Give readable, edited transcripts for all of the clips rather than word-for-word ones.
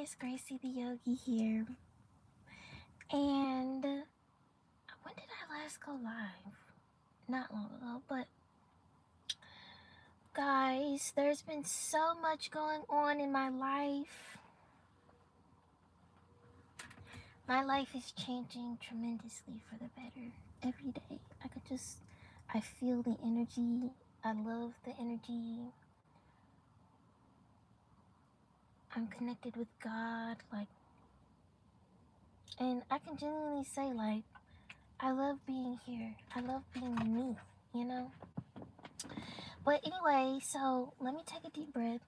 It's Gracie the Yogi here. And when did I last go live? Not long ago, but guys, there's been so much going on in my life. My life is changing tremendously for the better every day. I feel the energy. I love the energy. I'm connected with God, and I can genuinely say, I love being here. I love being me, you know? But anyway, so let me take a deep breath.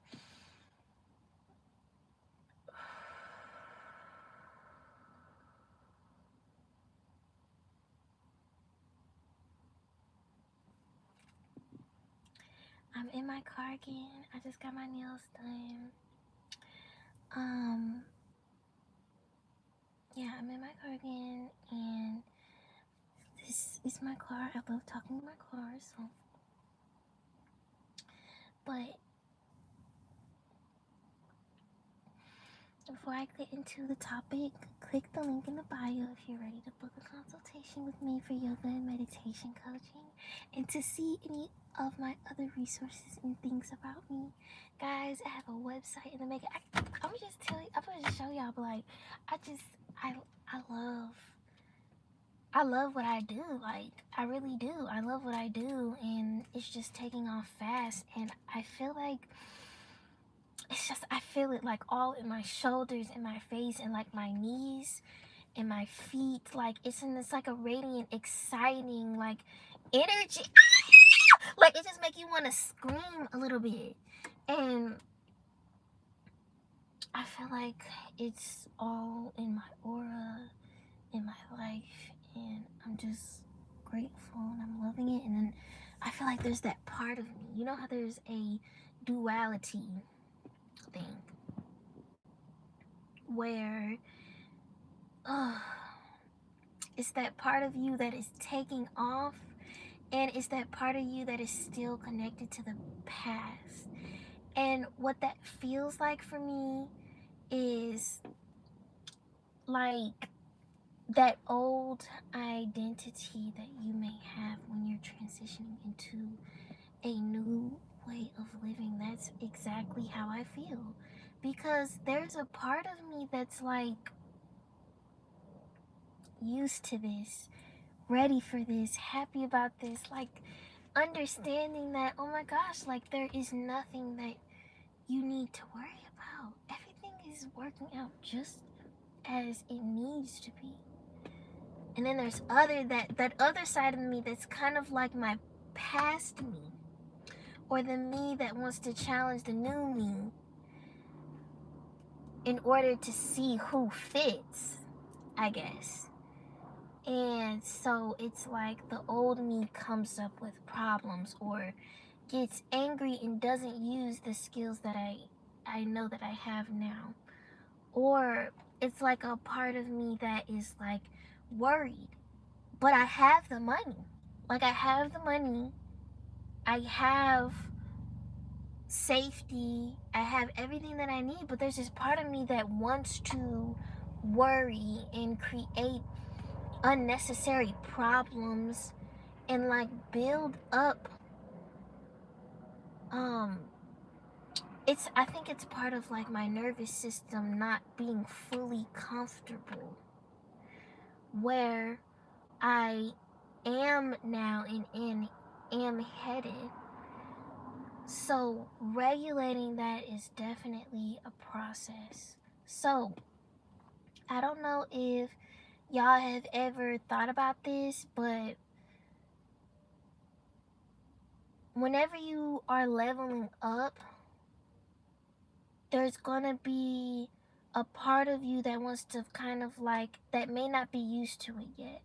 I'm in my car again. I just got my nails done. Yeah, I'm in my car again, and this is my car. I love talking to my car, so. But before I get into the topic, click the link in the bio if you're ready to book a consultation with me for yoga and meditation coaching, and to see any of my other resources and things about me. Guys, I have a website in the making. I'm gonna just tell you, I'm gonna just show y'all, but I love what I do. I really do. I love what I do, and it's just taking off fast, and I feel like I feel it like all in my shoulders, in my face, and like my knees and my feet. It's like a radiant, exciting, energy. Like it just make you want to scream a little bit. And I feel like it's all in my aura, in my life, and I'm just grateful and I'm loving it. And then I feel like there's that part of me. You know how there's a duality thing where it's that part of you that is taking off, and it's that part of you that is still connected to the past. And what that feels like for me is like that old identity that you may have when you're transitioning into a new way of living. That's exactly how I feel, because there's a part of me that's like used to this, ready for this, happy about this, like understanding that, oh my gosh, like there is nothing that you need to worry about. Everything is working out just as it needs to be. And then there's that other side of me that's kind of like my past me, or the me that wants to challenge the new me in order to see who fits, I guess. And so it's like the old me comes up with problems, or gets angry and doesn't use the skills that I know that I have now. Or it's like a part of me that is like worried, but I have the money. Like I have the money, I have safety, I have everything that I need, but there's this part of me that wants to worry and create unnecessary problems and like build up I think it's part of like my nervous system not being fully comfortable where I am now and am headed. So regulating that is definitely a process. So I don't know if y'all have ever thought about this, but whenever you are leveling up, there's gonna be a part of you that wants to kind of like, that may not be used to it yet,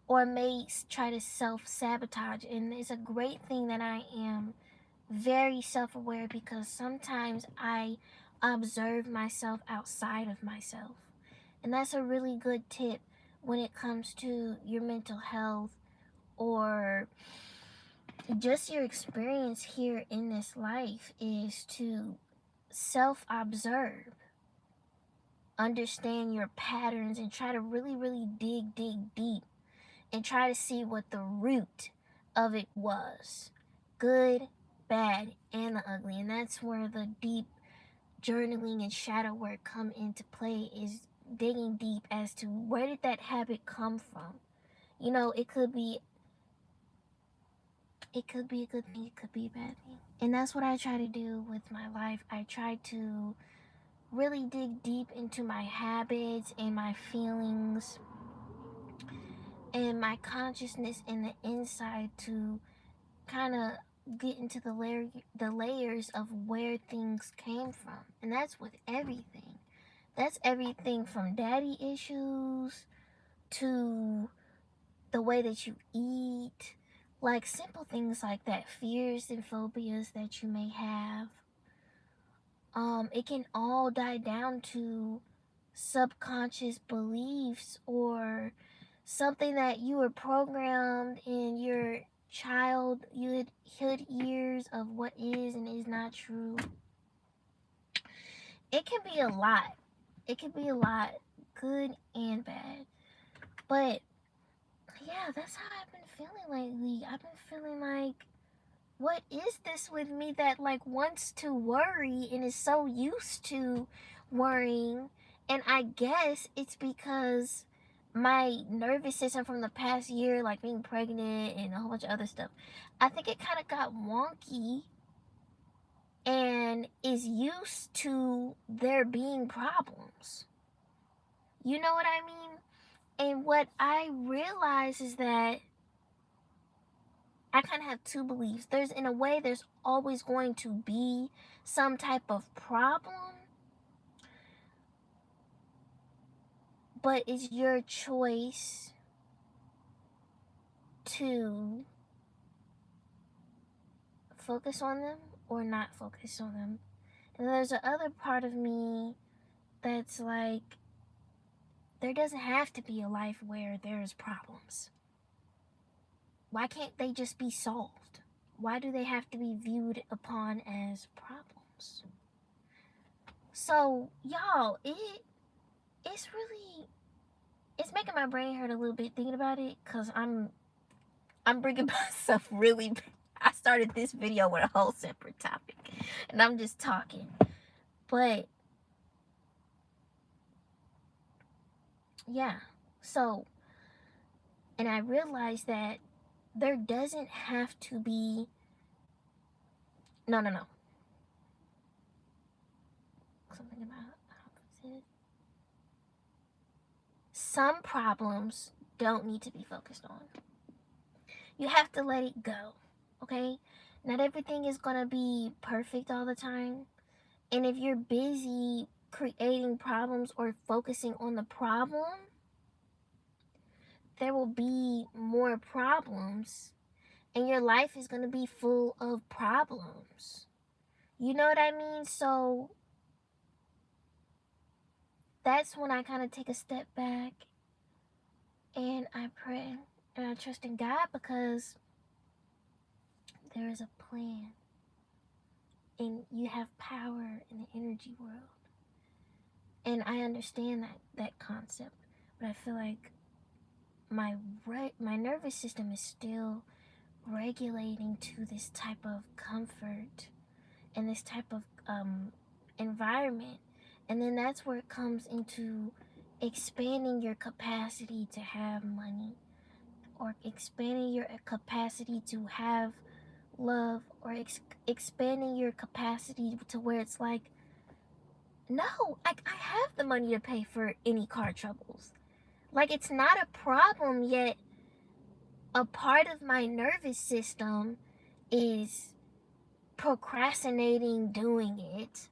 or may try to self-sabotage. And it's a great thing that I am very self-aware, because sometimes I observe myself outside of myself. And that's a really good tip when it comes to your mental health, or just your experience here in this life, is to self-observe. understand your patterns and try to really, really dig deep and try to see what the root of it was. Good, bad, and the ugly. And that's where the deep journaling and shadow work come into play, is digging deep as to where did that habit come from. You know, it could be a good thing, it could be a bad thing. And that's what I try to do with my life. I try to really dig deep into my habits and my feelings and my consciousness in the inside to kind of get into the layers of where things came from. And that's with everything. That's everything from daddy issues to the way that you eat, like simple things like that, fears and phobias that you may have. It can all die down to subconscious beliefs or something that you were programmed in your childhood years of what is and is not true. It can be a lot. It can be a lot, good and bad. But yeah, that's how I've been feeling lately. I've been feeling like, what is this with me that like wants to worry and is so used to worrying? And I guess it's because my nervous system from the past year, like being pregnant and a whole bunch of other stuff, I think it kind of got wonky and is used to there being problems. You know what I mean? And what I realize is that I kind of have two beliefs. In a way, there's always going to be some type of problem, but it's your choice to focus on them or not focus on them. And there's a other part of me that's like, there doesn't have to be a life where there's problems. Why can't they just be solved? Why do they have to be viewed upon as problems? So, y'all, it's making my brain hurt a little bit thinking about it, because I'm bringing myself really. I started this video with a whole separate topic, and I'm just talking. But yeah, so, and I realized that there doesn't have to be. No. Something about opposite. Some problems don't need to be focused on. You have to let it go, okay? Not everything is gonna be perfect all the time. And if you're busy creating problems or focusing on the problem, there will be more problems. And your life is gonna be full of problems. You know what I mean? So that's when I kind of take a step back and I pray and I trust in God, because there is a plan and you have power in the energy world. And I understand that concept, but I feel like my nervous system is still regulating to this type of comfort and this type of environment. And then that's where it comes into expanding your capacity to have money, or expanding your capacity to have love, or expanding your capacity to where it's like, no, I have the money to pay for any car troubles. Like, it's not a problem, yet a part of my nervous system is procrastinating doing it,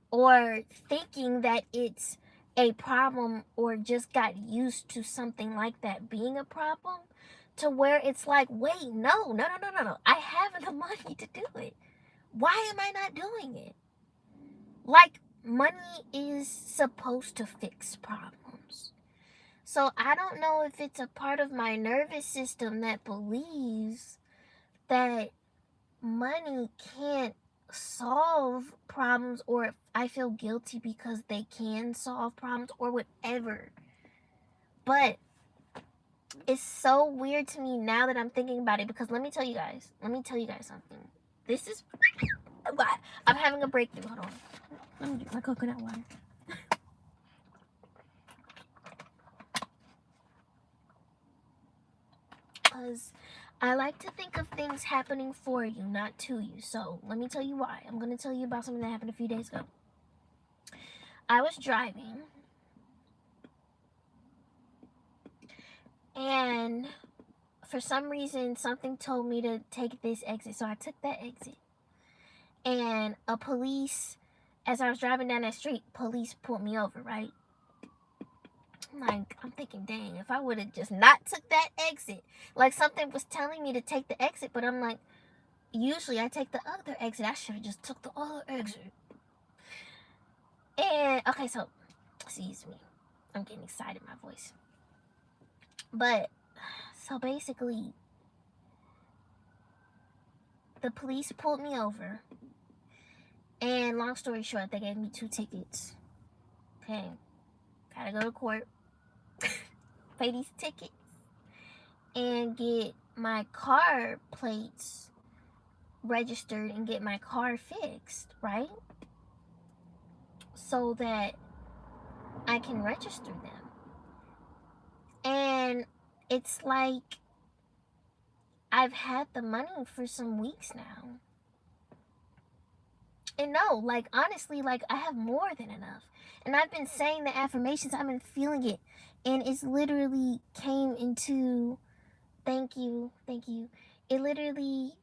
or thinking that it's a problem, or just got used to something like that being a problem, to where it's like, wait, no, I have the money to do it. Why am I not doing it? Like, money is supposed to fix problems. So I don't know if it's a part of my nervous system that believes that money can't solve problems, or I feel guilty because they can solve problems or whatever. But it's so weird to me now that I'm thinking about it, because let me tell you guys something. This is what I'm having a breakthrough. Hold on. Let me get my coconut water. Because I like to think of things happening for you, not to you. So let me tell you why. I'm going to tell you about something that happened a few days ago. I was driving, and for some reason, something told me to take this exit. So I took that exit. And as I was driving down that street, police pulled me over, right? I'm thinking, dang, if I would have just not took that exit. Like, something was telling me to take the exit, but I'm like, usually I take the other exit. I should have just took the other exit. And, okay, so, excuse me. I'm getting excited, my voice. But, so basically, the police pulled me over. And long story short, they gave me 2 tickets. Okay. Gotta go to court. Pay these tickets. And get my car plates registered and get my car fixed, right? So that I can register them. And it's like I've had the money for some weeks now. And no, like, honestly, like, I have more than enough. And I've been saying the affirmations, I've been feeling it. And it's literally came into, thank you. It literally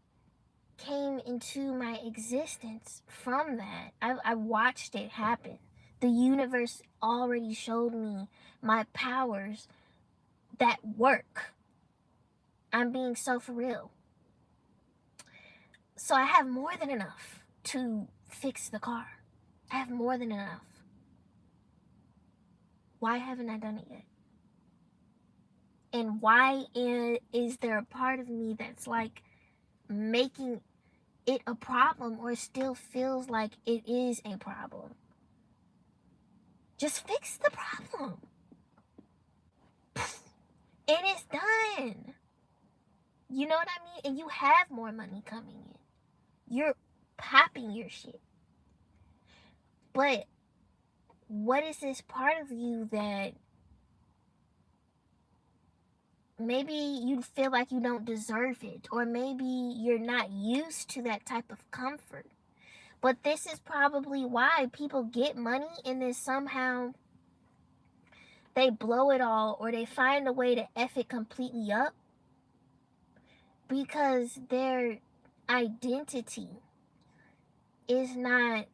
came into my existence from that. I watched it happen. The universe already showed me my powers that work. I'm being so for real. So I have more than enough to fix the car. I have more than enough. Why haven't I done it yet? And why is there a part of me that's like making it a problem, or still feels like it is a problem? Just fix the problem. And it's done. You know what I mean? And you have more money coming in. You're popping your shit. But what is this part of you that maybe you feel like you don't deserve it, or maybe you're not used to that type of comfort? But this is probably why people get money and then somehow they blow it all, or they find a way to F it completely up, because their identity is not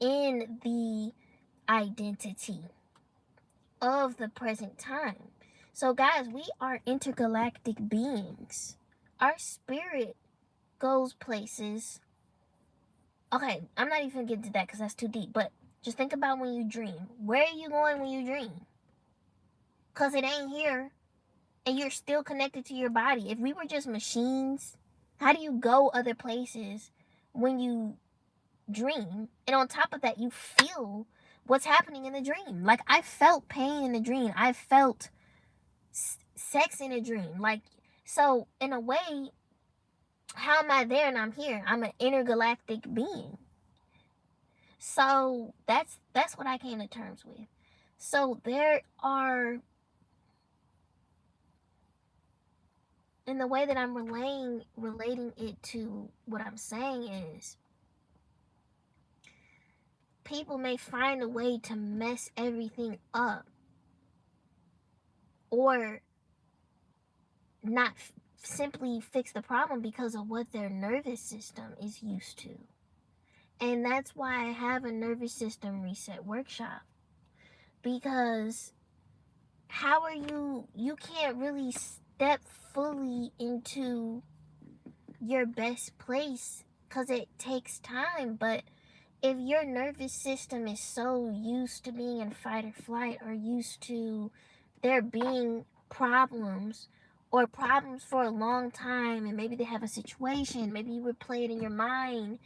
in the identity of the present time. So guys, we are intergalactic beings. Our spirit goes places. Okay, I'm not even getting to that because that's too deep, but just think about when you dream. Where are you going when you dream? Because it ain't here, and you're still connected to your body. If we were just machines, how do you go other places when you dream? And on top of that, you feel what's happening in the dream. Like, I felt pain in the dream. I felt sex in a dream. Like, so in a way, how am I there and I'm here? I'm an intergalactic being. So that's what I came to terms with. So there are, in the way that I'm relating it to what I'm saying is, people may find a way to mess everything up, or not simply fix the problem because of what their nervous system is used to. And that's why I have a nervous system reset workshop, because how are you can't really step fully into your best place because it takes time. But if your nervous system is so used to being in fight or flight, or used to there being problems, or problems for a long time, and maybe they have a situation, maybe you replay it in your mind,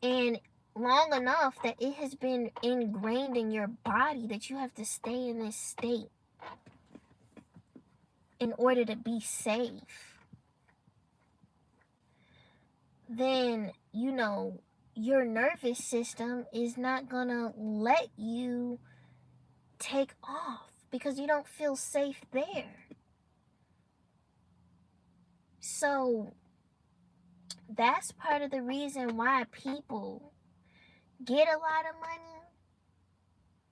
And long enough that it has been ingrained in your body that you have to stay in this state in order to be safe, then, your nervous system is not gonna let you take off because you don't feel safe there. So that's part of the reason why people get a lot of money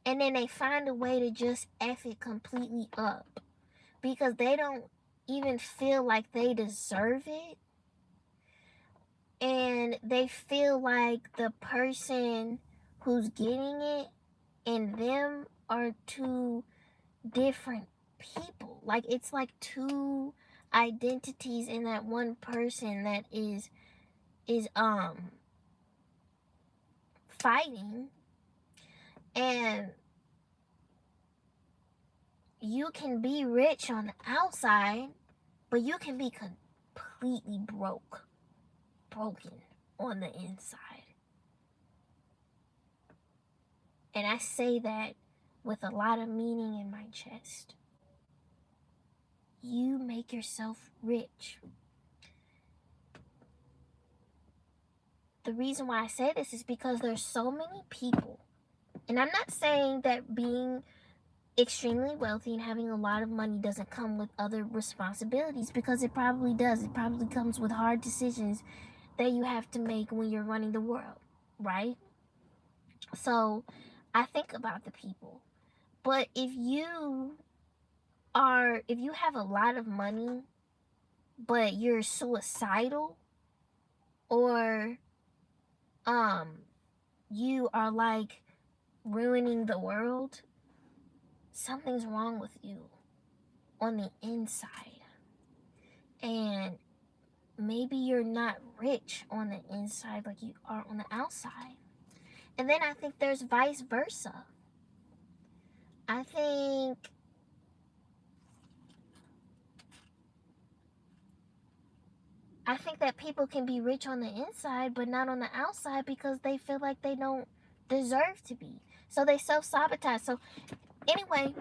and then they find a way to just F it completely up because they don't even feel like they deserve it. And they feel like the person who's getting it and them are two different people. Like, it's like two identities in that one person that is fighting. And you can be rich on the outside, but you can be completely broken on the inside. And I say that with a lot of meaning in my chest. You make yourself rich. The reason why I say this is because there's so many people, and I'm not saying that being extremely wealthy and having a lot of money doesn't come with other responsibilities, because it probably does. It probably comes with hard decisions that you have to make when you're running the world, right? So I think about the people. But if you have a lot of money, but you're suicidal, or you are like ruining the world, something's wrong with you on the inside. And maybe you're not rich on the inside like you are on the outside. And then I think there's vice versa. I think that people can be rich on the inside but not on the outside because they feel like they don't deserve to be. So they self-sabotage. So anyway,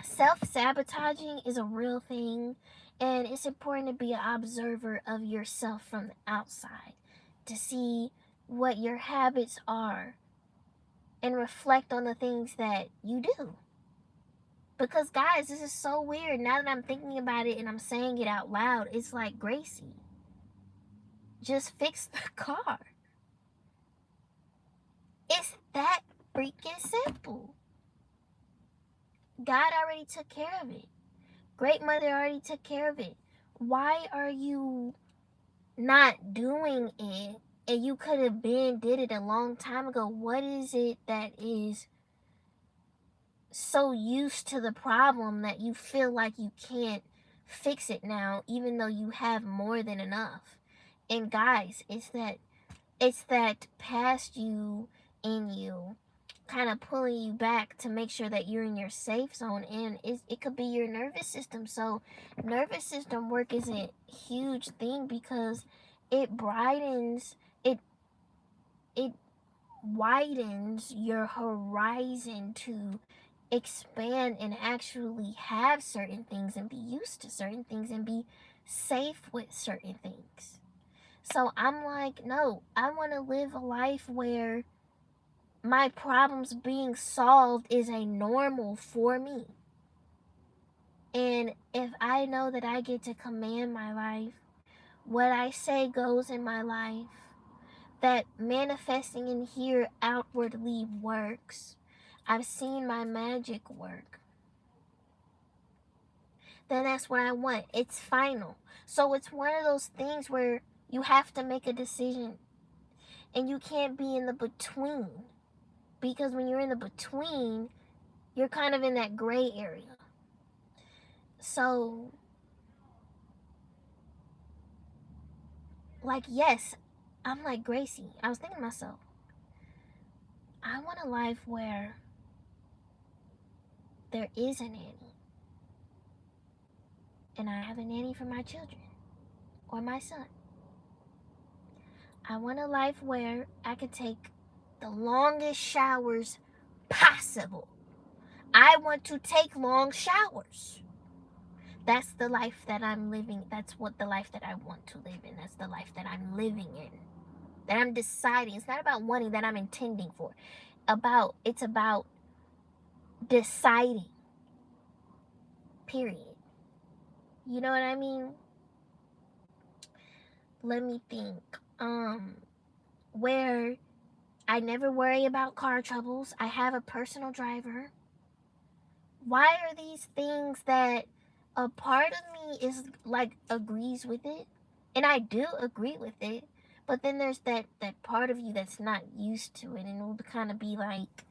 self-sabotaging is a real thing, and it's important to be an observer of yourself from the outside to see what your habits are and reflect on the things that you do. Because guys, this is so weird. Now that I'm thinking about it and I'm saying it out loud, it's like, Gracie, just fix the car. It's that freaking simple. God already took care of it. Great Mother already took care of it. Why are you not doing it? And you could have did it a long time ago. What is it that is so used to the problem that you feel like you can't fix it now, even though you have more than enough? And guys, it's that past you in you kind of pulling you back to make sure that you're in your safe zone. And it could be your nervous system. So nervous system work is a huge thing because it widens your horizon to expand and actually have certain things and be used to certain things and be safe with certain things. So I'm like, no, I want to live a life where my problems being solved is a normal for me. And if I know that I get to command my life, what I say goes in my life, that manifesting in here outwardly works, I've seen my magic work, then that's what I want. It's final. So it's one of those things where you have to make a decision and you can't be in the between, because when you're in the between, you're kind of in that gray area. So, like, yes, I'm like, Gracie, I was thinking to myself, I want a life where there is a nanny, and I have a nanny for my children or my son. I want a life where I could take the longest showers possible. I want to take long showers. That's the life that I'm living. That's what the life that I want to live in. That's the life that I'm living in. That I'm deciding. It's not about wanting, that I'm intending for. It's about deciding. Period. You know what I mean? Let me think. Where I never worry about car troubles. I have a personal driver. Why are these things that a part of me is like agrees with it? And I do agree with it. But then there's that part of you that's not used to it, and it will kind of be like,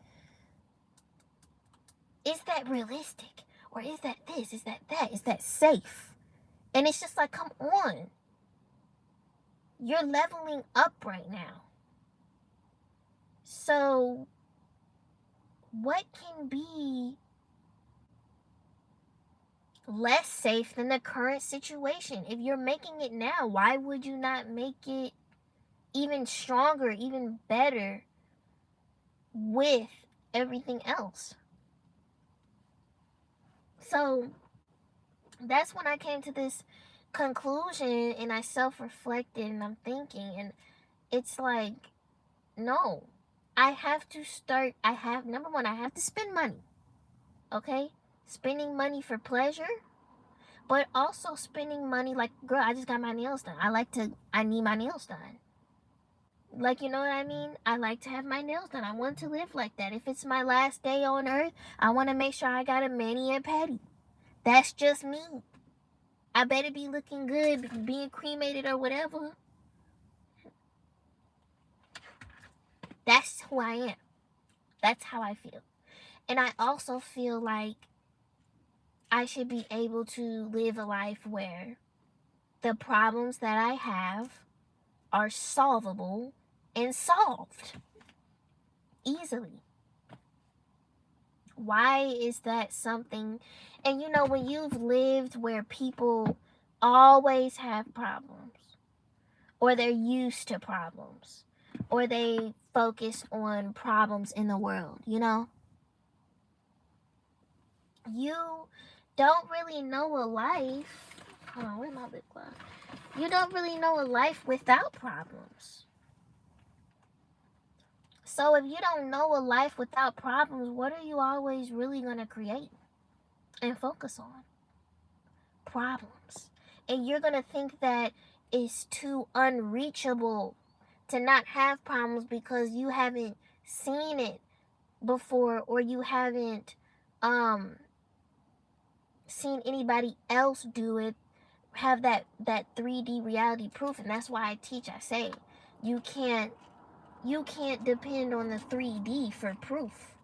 is that realistic? Or is that this? Is that that? Is that safe? And it's just like, come on. You're leveling up right now. So, what can be less safe than the current situation? If you're making it now, why would you not make it even stronger, even better with everything else? So that's when I came to this conclusion, and I self-reflected, and I'm thinking, and it's like, no, I have to start. Number one, I have to spend money. Okay, spending money for pleasure, but also spending money, like, girl, I just got my nails done. I need my nails done. Like, you know what I mean? I like to have my nails done. I want to live like that. If it's my last day on earth, I want to make sure I got a mani and pedi. That's just me. I better be looking good, being cremated or whatever. That's who I am. That's how I feel. And I also feel like I should be able to live a life where the problems that I have are solvable and solved easily. Why is that something? And you know, when you've lived where people always have problems, or they're used to problems, or they focus on problems in the world, you know, you don't really know a life. Hold on, where's my lip gloss? You don't really know a life without problems. So if you don't know a life without problems, what are you always really going to create and focus on? Problems. And you're going to think that it's too unreachable to not have problems because you haven't seen it before, or you haven't seen anybody else do it, have that 3D reality proof. And that's why I say you can't depend on the 3D for proof.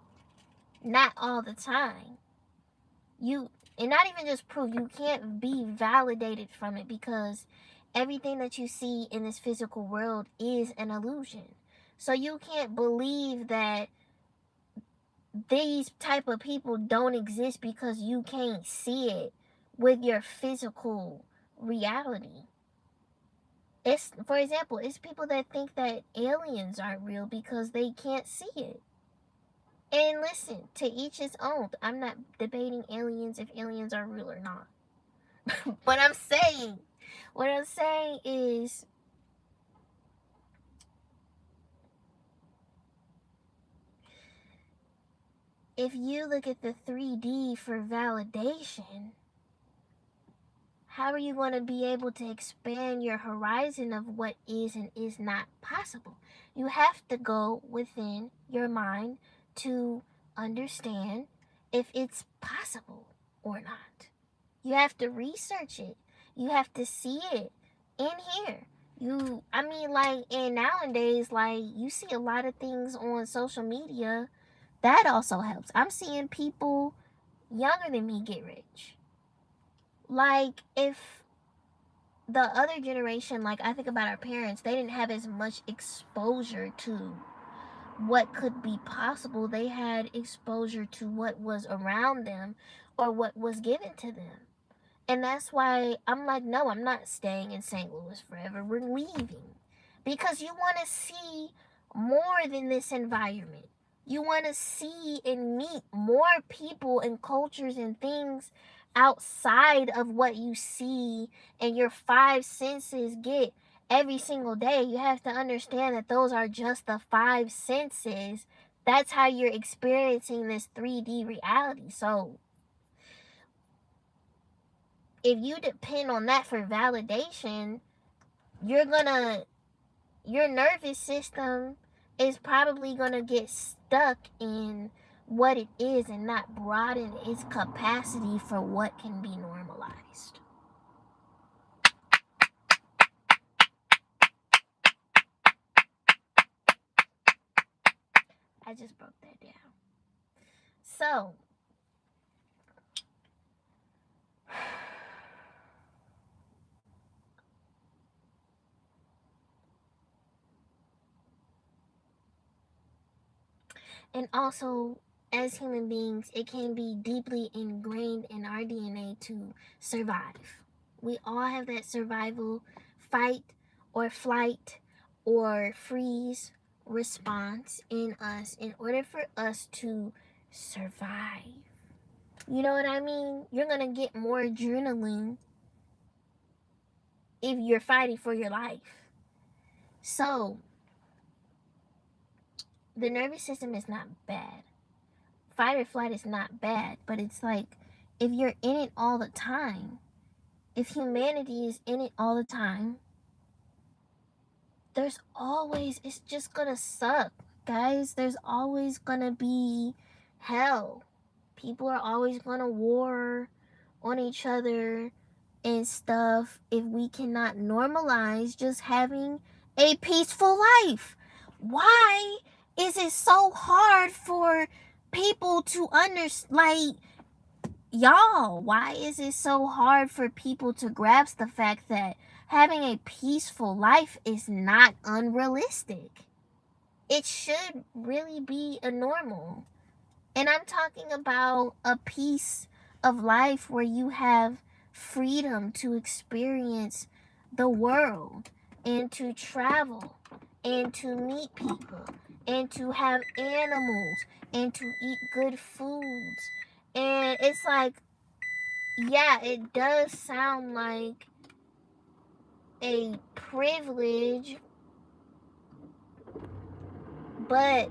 Not all the time. And not even just proof, you can't be validated from it, because everything that you see in this physical world is an illusion. So you can't believe that these type of people don't exist because you can't see it with your physical reality. For example, it's people that think that aliens aren't real because they can't see it. And listen, to each his own. I'm not debating aliens, if aliens are real or not. What I'm saying is, if you look at the 3D for validation, how are you going to be able to expand your horizon of what is and is not possible? You have to go within your mind to understand if it's possible or not. You have to research it. You have to see it in here. And nowadays, like, you see a lot of things on social media. That also helps. I'm seeing people younger than me get rich. Like, if the other generation, like, I think about our parents, they didn't have as much exposure to what could be possible. They had exposure to what was around them or what was given to them. And that's why I'm like, no, I'm not staying in St. Louis forever. We're leaving. because you want to see more than this environment. You want to see and meet more people and cultures and things outside of what you see and your five senses get every single day. You have to understand that those are just the five senses. That's how you're experiencing this 3D reality. So if you depend on that for validation, your nervous system is probably gonna get stuck in what it is and not broaden its capacity for what can be normalized. I just broke that down. So, and also, as human beings, it can be deeply ingrained in our DNA to survive. We all have that survival, fight or flight or freeze response in us in order for us to survive. You know what I mean? You're going to get more adrenaline if you're fighting for your life. So, the nervous system is not bad. Fight or flight is not bad, but it's like if you're in it all the time, if humanity is in it all the time, it's just gonna suck, guys. There's always gonna be hell. People are always gonna war on each other and stuff if we cannot normalize just having a peaceful life. Why is it so hard for people to y'all, why is it so hard for people to grasp the fact that having a peaceful life is not unrealistic? It should really be a normal. And I'm talking about a piece of life where you have freedom to experience the world and to travel and to meet people and to have animals and to eat good foods. And it's like, yeah, it does sound like a privilege, but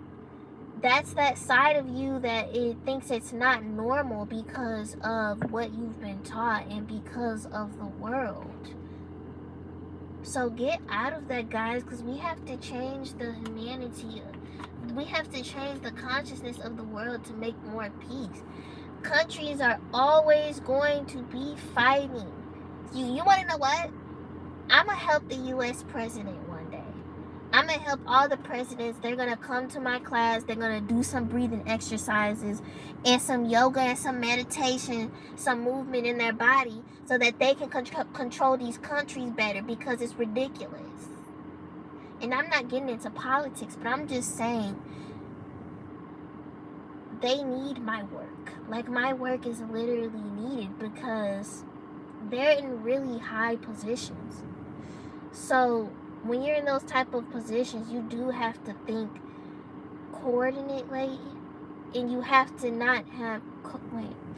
that's that side of you that it thinks it's not normal because of what you've been taught and because of the world. So get out of that, guys, because we have to change the humanity. We have to change the consciousness of the world to make more peace. Countries are always going to be fighting. You want to know what? I'm going to help the U.S. president one day. I'm going to help all the presidents. They're going to come to my class. They're going to do some breathing exercises and some yoga and some meditation, some movement in their body so that they can control these countries better because it's ridiculous. And I'm not getting into politics, but I'm just saying they need my work. Like, my work is literally needed because they're in really high positions. So when you're in those type of positions, you do have to think coordinately, and you have to not have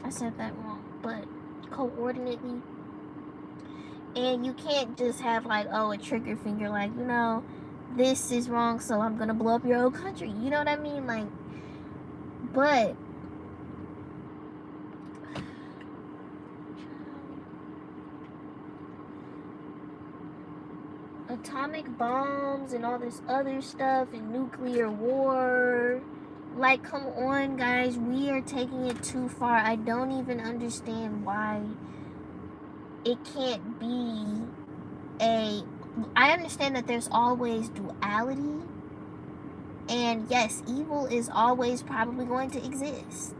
I said that wrong, but coordinately. And you can't just have like, oh, a trigger finger, like, this is wrong, so I'm gonna blow up your whole country. You know what I mean? Like, but atomic bombs and all this other stuff and nuclear war, like, come on, guys, we are taking it too far. I don't even understand why it can't be I understand that there's always duality, and yes, evil is always probably going to exist.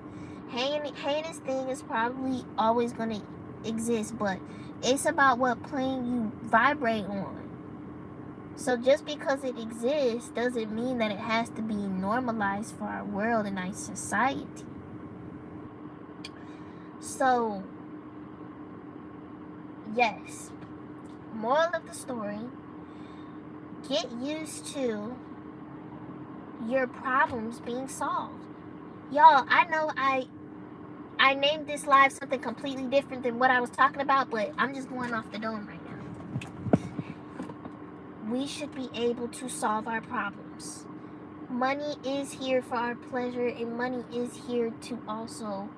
Heinous thing is probably always going to exist, but it's about what plane you vibrate on. So just because it exists doesn't mean that it has to be normalized for our world and our society. So, yes, moral of the story, get used to your problems being solved. Y'all, I know I named this live something completely different than what I was talking about, but I'm just going off the dome right now. We should be able to solve our problems. Money is here for our pleasure, and money is here to also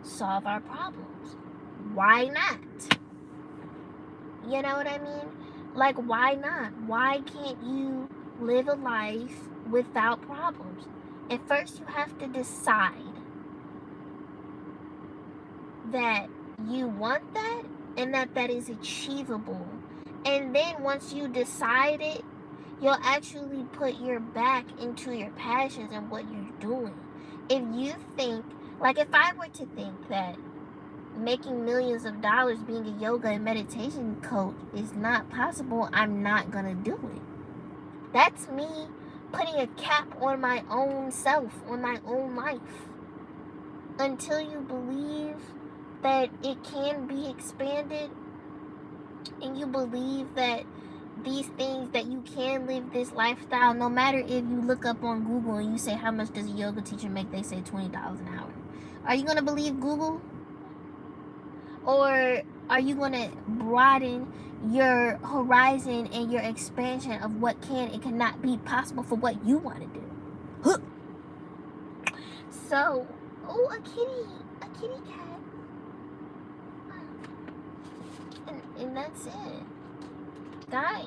solve our problems. Why not? You know what I mean? Like, why not? Why can't you live a life without problems? At first, you have to decide that you want that and that that is achievable. And then once you decide it, you'll actually put your back into your passions and what you're doing. If you think, like if I were to think that making millions of dollars being a yoga and meditation coach is not possible, I'm not gonna do it. That's me putting a cap on my own self, on my own life. Until you believe that it can be expanded and you believe that these things, that you can live this lifestyle, no matter if you look up on Google and you say how much does a yoga teacher make, they say $20 an hour. Are you gonna believe Google? Or are you gonna broaden your horizon and your expansion of what can and cannot be possible for what you want to do? Huh. So, oh, a kitty cat. And that's it, guys.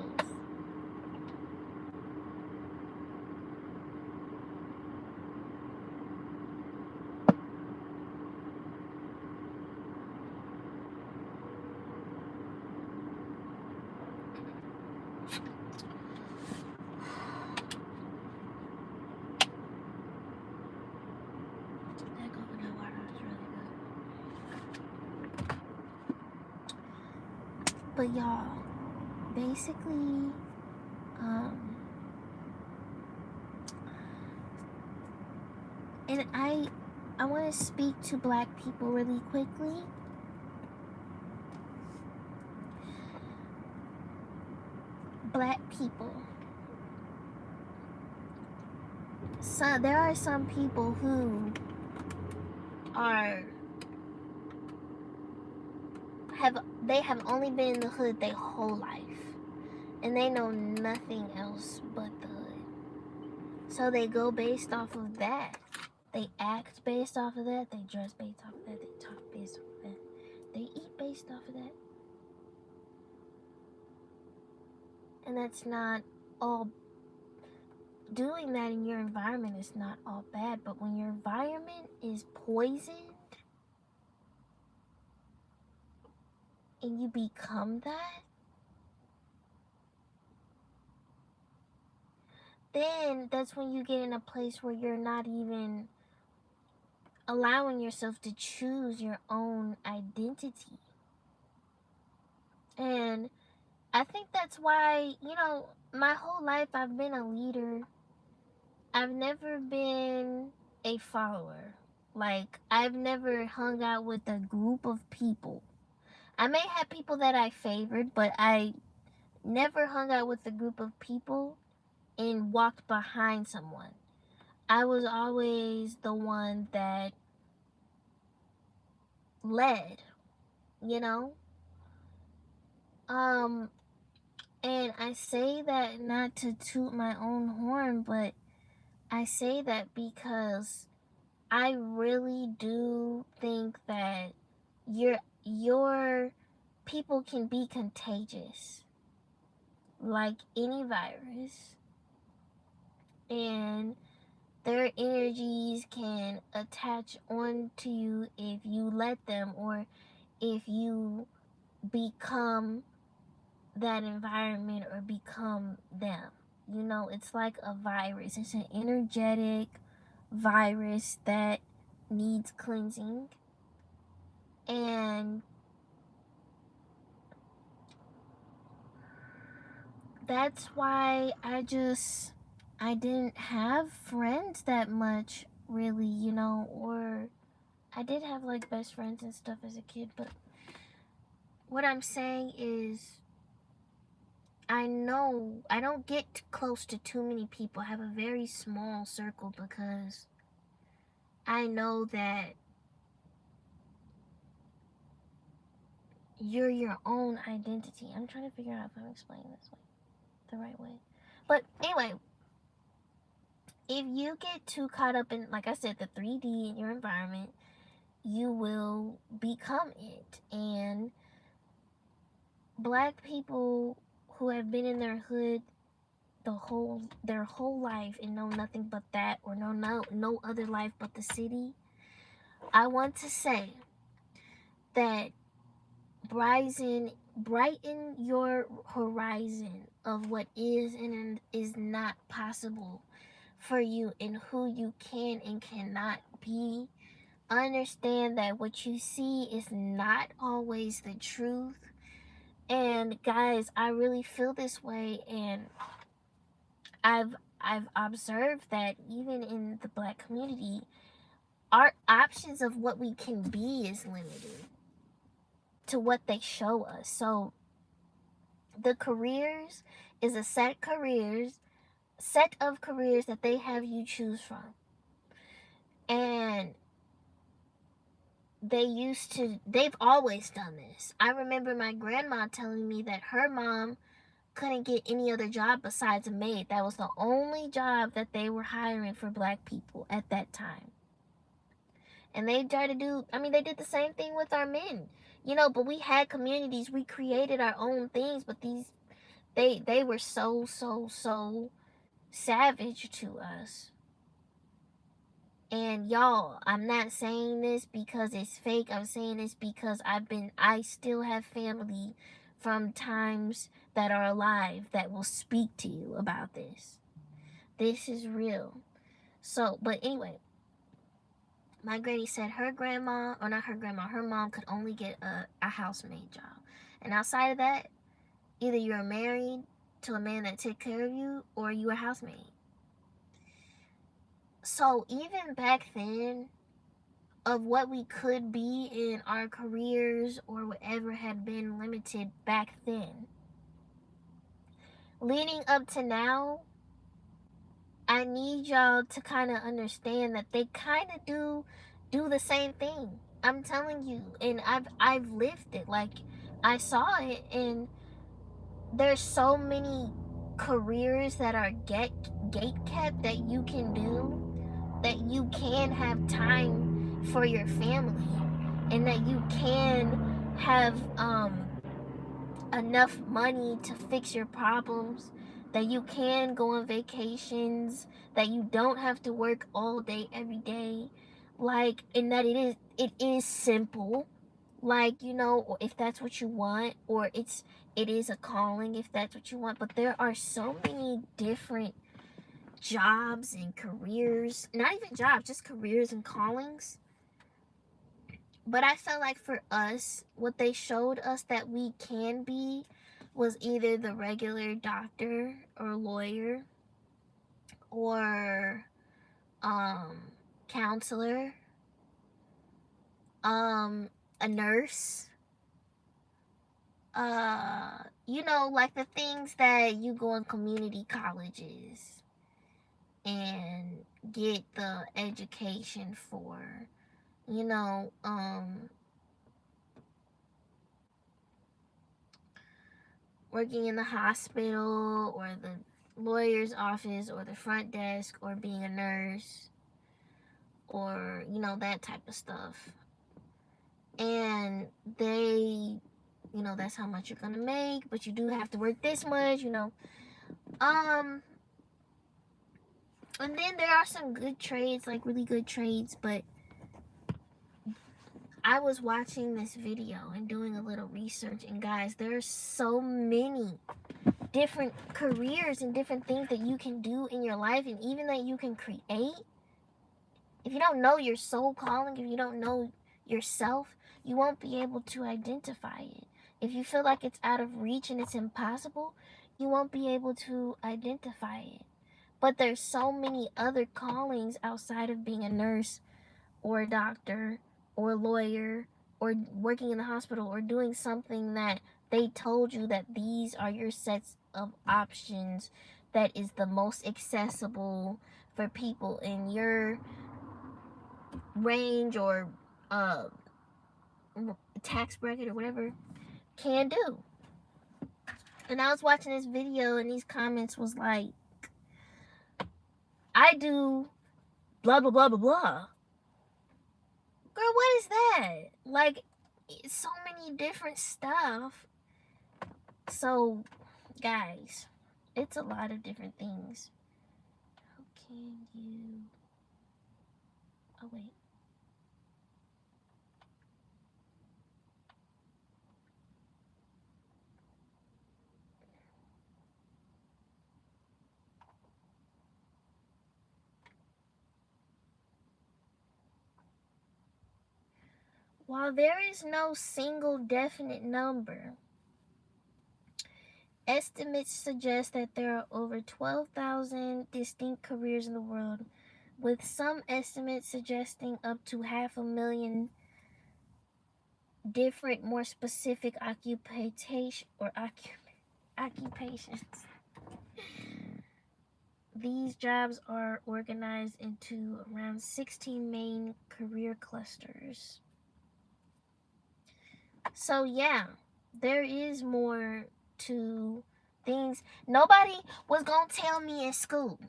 That coconut water is really good. But y'all, basically, and I want to speak to Black people really quickly. Black people. So there are some people who have only been in the hood their whole life, and they know nothing else but the hood. So they go based off of that. They act based off of that. They dress based off of that. They talk based off of that. They eat based off of that. And that's not all. Doing that in your environment is not all bad, but when your environment is poisoned and you become that, then that's when you get in a place where you're not even allowing yourself to choose your own identity. And I think that's why, my whole life I've been a leader. I've never been a follower. Like, I've never hung out with a group of people. I may have people that I favored, but I never hung out with a group of people and walked behind someone. I was always the one that led, you know? And I say that not to toot my own horn, but I say that because I really do think that your people can be contagious, like any virus, and their energies can attach onto you if you let them, or if you become that environment or become them. It's like a virus. It's an energetic virus that needs cleansing. And that's why I didn't have friends that much, really, or I did have like best friends and stuff as a kid, but what I'm saying is I know I don't get close to too many people. I have a very small circle because I know that you're your own identity. I'm trying to figure out if I'm explaining this way the right way. But anyway, if you get too caught up in, like I said, the 3D in your environment, you will become it. And black people who have been in their hood their whole life and know nothing but that, or no other life but the city, I want to say that brighten your horizon of what is and is not possible for you and who you can and cannot be. Understand that what you see is not always the truth. And guys, I really feel this way, and I've observed that even in the black community, our options of what we can be is limited to what they show us. So the careers is a set of careers that they have you choose from. And they've always done this. I remember my grandma telling me that her mom couldn't get any other job besides a maid. That was the only job that they were hiring for black people at that time. And they tried to they did the same thing with our men. But we had communities, we created our own things, but they were so savage to us. And y'all, I'm not saying this because it's fake. I'm saying this because I still have family from times that are alive that will speak to you about this. This is real. So, but anyway, my granny said her mom could only get a housemaid job. And outside of that, either you're married to a man that take care of you or you a housemaid. So even back then, of what we could be in our careers or whatever had been limited back then. Leading up to now, I need y'all to kind of understand that they kind of do the same thing. I'm telling you, and I've lived it. Like, I saw it, and there's so many careers that are gate kept that you can do, that you can have time for your family, and that you can have enough money to fix your problems, that you can go on vacations, that you don't have to work all day every day, like, and that it is simple, like, or if that's what you want, or it is a calling if that's what you want. But there are so many different jobs and careers, not even jobs, just careers and callings. But I felt like for us, what they showed us that we can be was either the regular doctor or lawyer, or counselor, a nurse, like the things that you go in community colleges and get the education for, working in the hospital or the lawyer's office or the front desk, or being a nurse, or that type of stuff. And they, that's how much you're gonna make, but you do have to work this much, and then there are some good trades, like really good trades. But I was watching this video and doing a little research, and guys, there are so many different careers and different things that you can do in your life, and even that you can create. If you don't know your soul calling, if you don't know yourself, you won't be able to identify it. If you feel like it's out of reach and it's impossible, you won't be able to identify it. But there's so many other callings outside of being a nurse or a doctor or a lawyer or working in the hospital or doing something that they told you that these are your sets of options that is the most accessible for people in your range or tax bracket or whatever can do. And I was watching this video and these comments was like, I do blah blah blah blah blah. Girl, what is that? Like, it's so many different stuff. So guys, it's a lot of different things. How can you... Oh wait. While there is no single definite number, estimates suggest that there are over 12,000 distinct careers in the world, with some estimates suggesting up to 500,000 different, more specific occupations. These jobs are organized into around 16 main career clusters. So yeah, there is more to things. Nobody was gonna tell me in school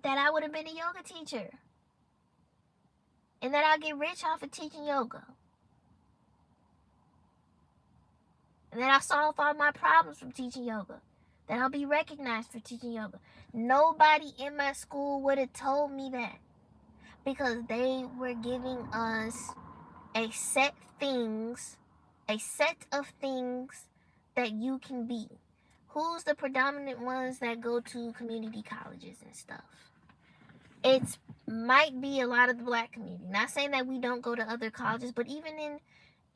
that I would have been a yoga teacher and that I'll get rich off of teaching yoga and that I'll solve all my problems from teaching yoga, that I'll be recognized for teaching yoga. Nobody in my school would have told me that, because they were giving us a set of things that you can be. Who's the predominant ones that go to community colleges and stuff? It might be a lot of the black community. Not saying that we don't go to other colleges, but even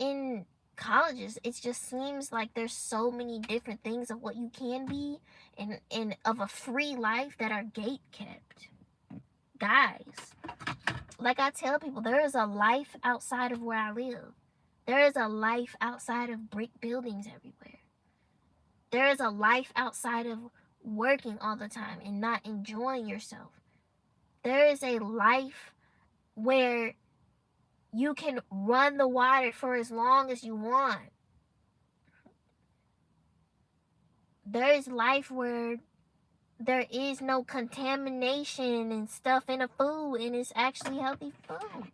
in colleges, it just seems like there's so many different things of what you can be and of a free life that are gate kept. Guys, like I tell people, there is a life outside of where I live. There is a life outside of brick buildings everywhere. There is a life outside of working all the time and not enjoying yourself. There is a life where you can run the water for as long as you want. There is life where there is no contamination and stuff in the food and it's actually healthy food.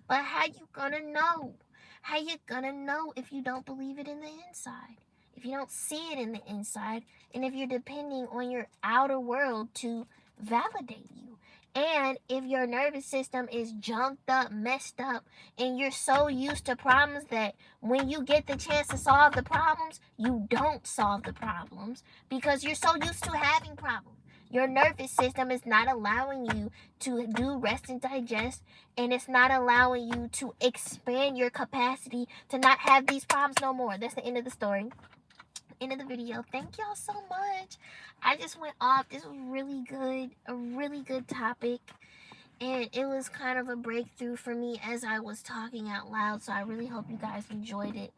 But how you gonna know? How you gonna know if you don't believe it in the inside? If you don't see it in the inside, and if you're depending on your outer world to validate you? And if your nervous system is junked up, messed up, and you're so used to problems that when you get the chance to solve the problems, you don't solve the problems because you're so used to having problems. Your nervous system is not allowing you to do rest and digest, and it's not allowing you to expand your capacity to not have these problems no more. That's the end of the story. End of the video. Thank y'all so much. I just went off. This was really good. A really good topic. And it was kind of a breakthrough for me as I was talking out loud. So I really hope you guys enjoyed it.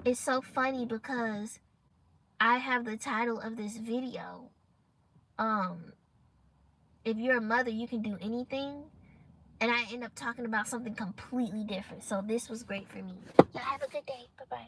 It's so funny because I have the title of this video. If you're a mother, you can do anything. And I end up talking about something completely different. So this was great for me. Y'all have a good day. Bye-bye.